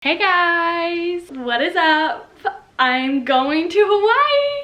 Hey guys, what is up? I'm going to Hawaii.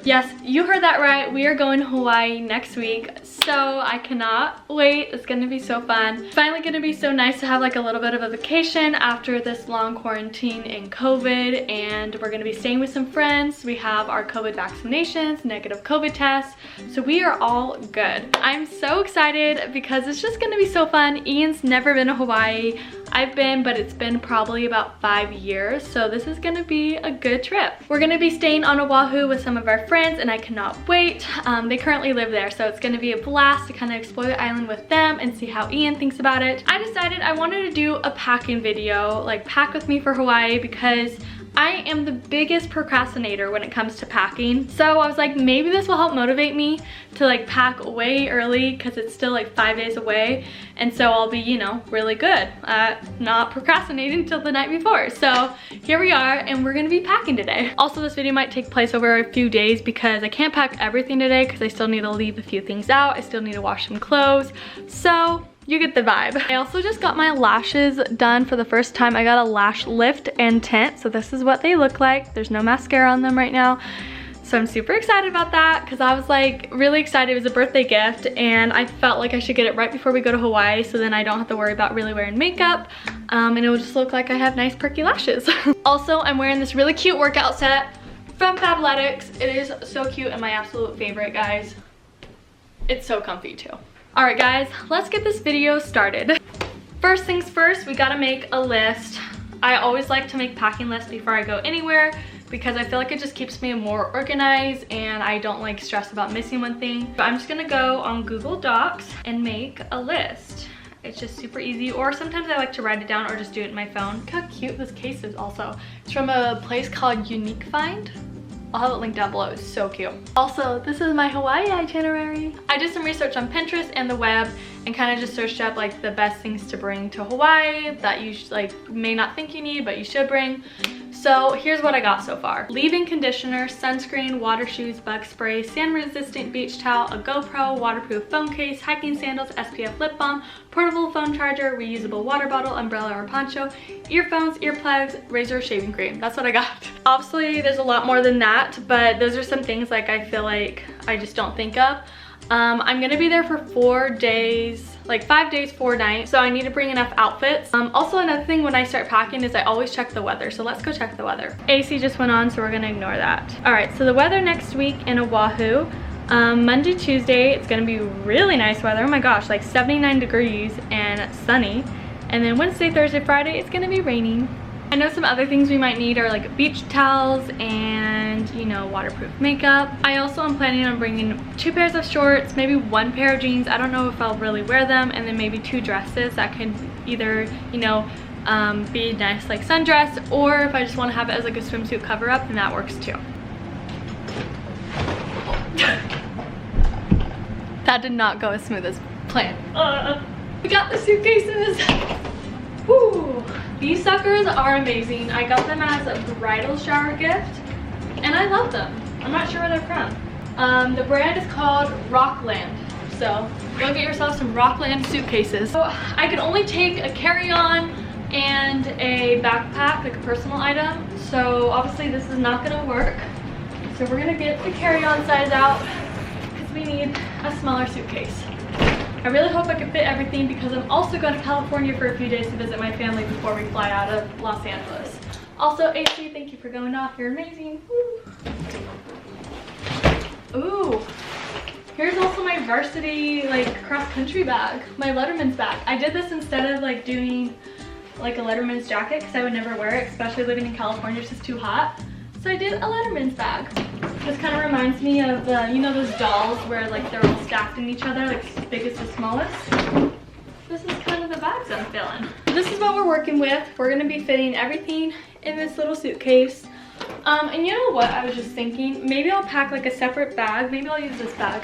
Yes, you heard that right. We are going to Hawaii next week, so I cannot wait. It's gonna be so fun. Finally gonna be so nice to have like a little bit of a vacation after this long quarantine and COVID, and we're gonna be staying with some friends. We have our COVID vaccinations, negative COVID tests, so we are all good. I'm so excited because it's just gonna be so fun. Ian's never been to Hawaii. I've been, but it's been probably about 5 years, so this is gonna be a good trip. We're gonna be staying on Oahu with some of our friends, and I cannot wait. They currently live there, so it's gonna be a blast to kind of explore the island with them and see how Ian thinks about it. I decided I wanted to do a packing video, like pack with me for Hawaii, because I am the biggest procrastinator when it comes to packing. So I was like, maybe this will help motivate me to like pack way early because it's still like 5 days away. And so I'll be, you know, really good at not procrastinating till the night before. So here we are, and we're gonna be packing today. Also, this video might take place over a few days because I can't pack everything today because I still need to leave a few things out. I still need to wash some clothes. So you get the vibe. I also just got my lashes done for the first time. I got a lash lift and tint, so this is what they look like. There's no mascara on them right now. So I'm super excited about that because I was like really excited. It was a birthday gift and I felt like I should get it right before we go to Hawaii, so then I don't have to worry about really wearing makeup, and it will just look like I have nice perky lashes. Also, I'm wearing this really cute workout set from Fabletics. It is so cute and my absolute favorite, guys. It's so comfy too. All right guys, let's get this video started. First things first, we gotta make a list. I always like to make packing lists before I go anywhere because I feel like it just keeps me more organized and I don't like stress about missing one thing. So I'm just gonna go on Google Docs and make a list. It's just super easy, or sometimes I like to write it down or just do it in my phone. Look how cute this case is also. It's from a place called Unique Find. I'll have it linked down below. It's so cute. Also, this is my Hawaii itinerary. I did some research on Pinterest and the web and kind of just searched up like the best things to bring to Hawaii that you may not think you need, but you should bring. So here's what I got so far. Leave-in conditioner, sunscreen, water shoes, bug spray, sand-resistant beach towel, a GoPro, waterproof phone case, hiking sandals, SPF lip balm, portable phone charger, reusable water bottle, umbrella or poncho, earphones, earplugs, razor, shaving cream. That's what I got. Obviously, there's a lot more than that, but those are some things like I feel like I just don't think of. I'm gonna be there for 4 days, like 5 days, 4 nights, so I need to bring enough outfits. Also, another thing when I start packing is I always check the weather, so let's go check the weather. AC just went on, so we're gonna ignore that. All right, so the weather next week in Oahu, Monday, Tuesday, it's gonna be really nice weather. Oh my gosh, like 79 degrees and sunny. And then Wednesday, Thursday, Friday, it's gonna be raining. I know some other things we might need are like beach towels and, you know, waterproof makeup. I also am planning on bringing 2 pairs of shorts, maybe 1 pair of jeans. I don't know if I'll really wear them, and then maybe 2 dresses that can either, you know, be nice like sundress, or if I just want to have it as like a swimsuit cover up, then that works too. That did not go as smooth as planned. We got the suitcases. Woo! These suckers are amazing. I got them as a bridal shower gift, and I love them. I'm not sure where they're from. The brand is called Rockland, so go get yourself some Rockland suitcases. So I could only take a carry-on and a backpack, like a personal item, so obviously this is not gonna work. So we're gonna get the carry-on size out because we need a smaller suitcase. I really hope I can fit everything because I'm also going to California for a few days to visit my family before we fly out of Los Angeles. Also, AC, thank you for going off. You're amazing. Woo. Ooh. Here's also my varsity like cross-country bag, my Letterman's bag. I did this instead of like doing like a Letterman's jacket because I would never wear it, especially living in California. It's just too hot. So I did a Letterman's bag. This kind of reminds me of you know those dolls where like they're all stacked in each other, like biggest to smallest. This is kind of the bags I'm feeling. This is what we're working with. We're gonna be fitting everything in this little suitcase. And you know what, I was just thinking, maybe I'll pack like a separate bag. Maybe I'll use this bag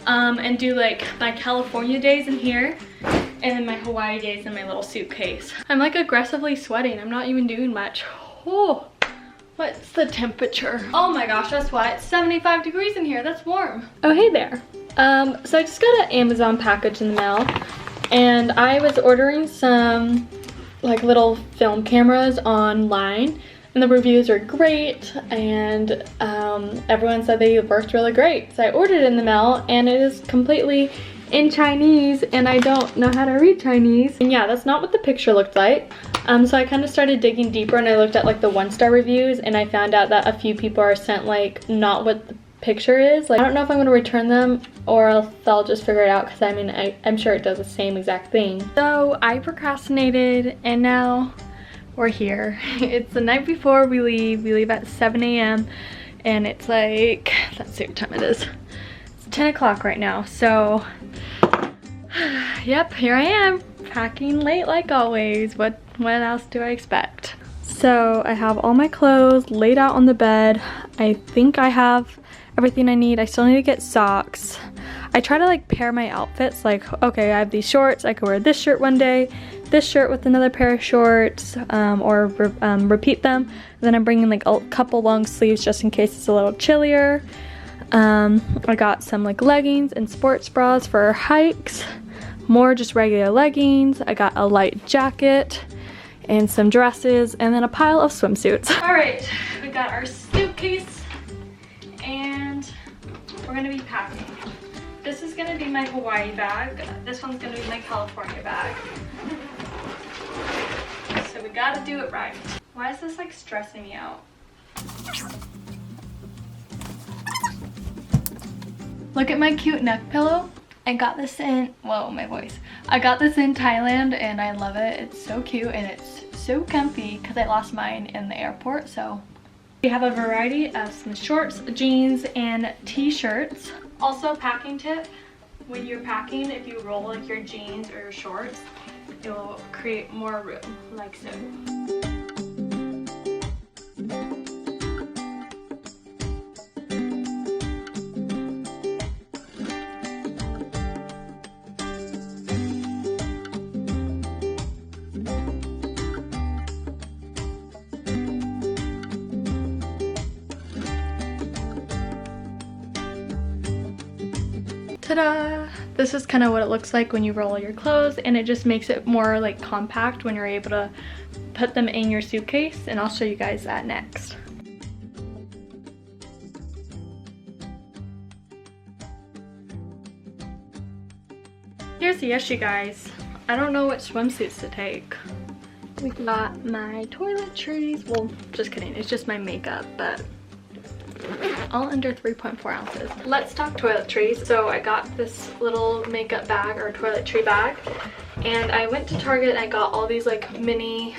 and do like my California days in here and then my Hawaii days in my little suitcase. I'm like aggressively sweating. I'm not even doing much. Oh. What's the temperature? Oh my gosh, that's why it's 75 degrees in here. That's warm. Oh, hey there. So I just got an Amazon package in the mail, and I was ordering some like little film cameras online, and the reviews are great, and everyone said they worked really great. So I ordered it in the mail, and it is completely in Chinese, and I don't know how to read Chinese. And yeah, that's not what the picture looked like. So I kind of started digging deeper, and I looked at like the 1-star reviews, and I found out that a few people are sent like not what the picture is. Like, I don't know if I'm gonna return them or else I'll just figure it out, because I mean I'm sure it does the same exact thing. So I procrastinated, and now we're here. It's the night before we leave at 7 a.m. and it's like, let's see what time it is. It's 10 o'clock right now, so yep, here I am packing late like always. What else do I expect? So I have all my clothes laid out on the bed. I think I have everything I need. I still need to get socks. I try to like pair my outfits, like, okay, I have these shorts, I could wear this shirt one day, this shirt with another pair of shorts, or repeat them. And then I'm bringing like a couple long sleeves just in case it's a little chillier. I got some like leggings and sports bras for hikes, more just regular leggings. I got a light jacket and some dresses, and then a pile of swimsuits. All right, we got our suitcase, and we're gonna be packing. This is gonna be my Hawaii bag. This one's gonna be my California bag. So we gotta do it right. Why is this like stressing me out? Look at my cute neck pillow. I got this in, whoa, my voice. I got this in Thailand, and I love it. It's so cute and it's so comfy because I lost mine in the airport, so. We have a variety of some shorts, jeans, and t-shirts. Also, packing tip, when you're packing, if you roll like your jeans or your shorts, it will create more room, like so. Ta-da! This is kind of what it looks like when you roll your clothes, and it just makes it more like compact when you're able to put them in your suitcase, and I'll show you guys that next. Here's the issue, guys. I don't know what swimsuits to take. We got my toiletries. Well, just kidding. It's just my makeup, but all under 3.4 ounces. Let's talk toiletries. So I got this little makeup bag or toiletry bag, and I went to Target and I got all these like mini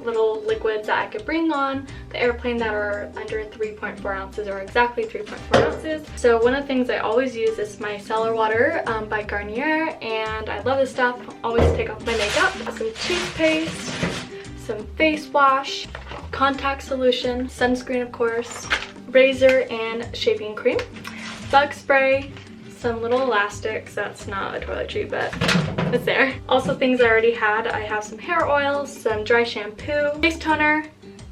little liquids that I could bring on the airplane that are under 3.4 ounces or exactly 3.4 ounces. So one of the things I always use is my Cellar Water by Garnier, and I love this stuff. Always take off my makeup. Some toothpaste, some face wash, contact solution, sunscreen of course, razor and shaving cream, bug spray, some little elastics. That's not a toiletry, but it's there. Also things I already had. I have some hair oil, some dry shampoo, face toner,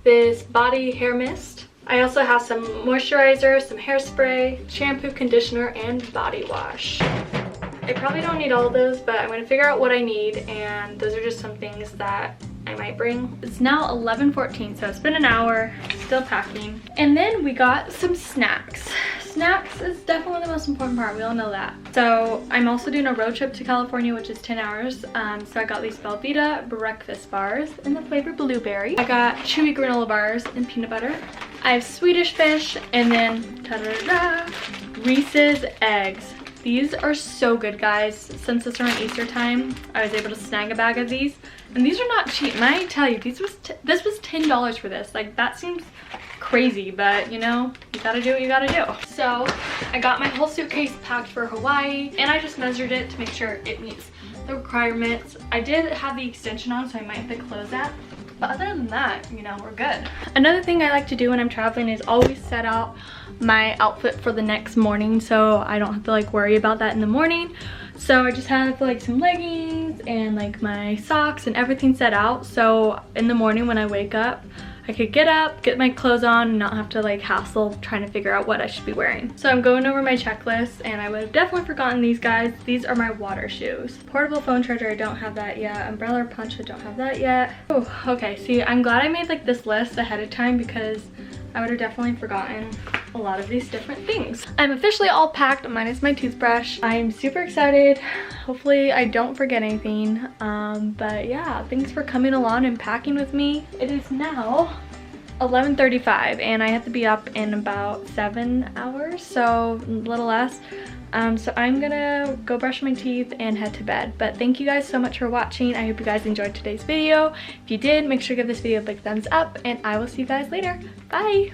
this body hair mist. I also have some moisturizer, some hairspray, shampoo, conditioner, and body wash. I probably don't need all of those, but I'm going to figure out what I need, and those are just some things that I might bring. It's now 11:14, so it's been an hour, still packing. And then we got some snacks. Snacks is definitely the most important part, we all know that. So I'm also doing a road trip to California, which is 10 hours. So I got these Belvita breakfast bars in the flavor blueberry. I got chewy granola bars and peanut butter. I have Swedish fish, and then ta-da-da, Reese's eggs. These are so good, guys. Since it's around Easter time, I was able to snag a bag of these. And these are not cheap. And I tell you, this was $10 for this. Like, that seems crazy, but you know, you gotta do what you gotta do. So I got my whole suitcase packed for Hawaii, and I just measured it to make sure it meets the requirements. I did have the extension on, so I might have to close that. But other than that, you know, we're good. Another thing I like to do when I'm traveling is always set out my outfit for the next morning, so I don't have to like worry about that in the morning. So I just have like some leggings and like my socks and everything set out, so in the morning when I wake up, I I could get up, get my clothes on, and not have to like hassle trying to figure out what I should be wearing. So I'm going over my checklist, and I would have definitely forgotten these guys. These are my water shoes. Portable phone charger, I don't have that yet. Umbrella or punch, I don't have that yet. Oh, okay, see, I'm glad I made like this list ahead of time because I would have definitely forgotten a lot of these different things. I'm officially all packed minus my toothbrush. I'm super excited. Hopefully I don't forget anything. But yeah, thanks for coming along and packing with me. It is now 11:35 and I have to be up in about 7 hours, so a little less. So I'm gonna go brush my teeth and head to bed. But thank you guys so much for watching. I hope you guys enjoyed today's video. If you did, make sure to give this video a big thumbs up, and I will see you guys later. Bye!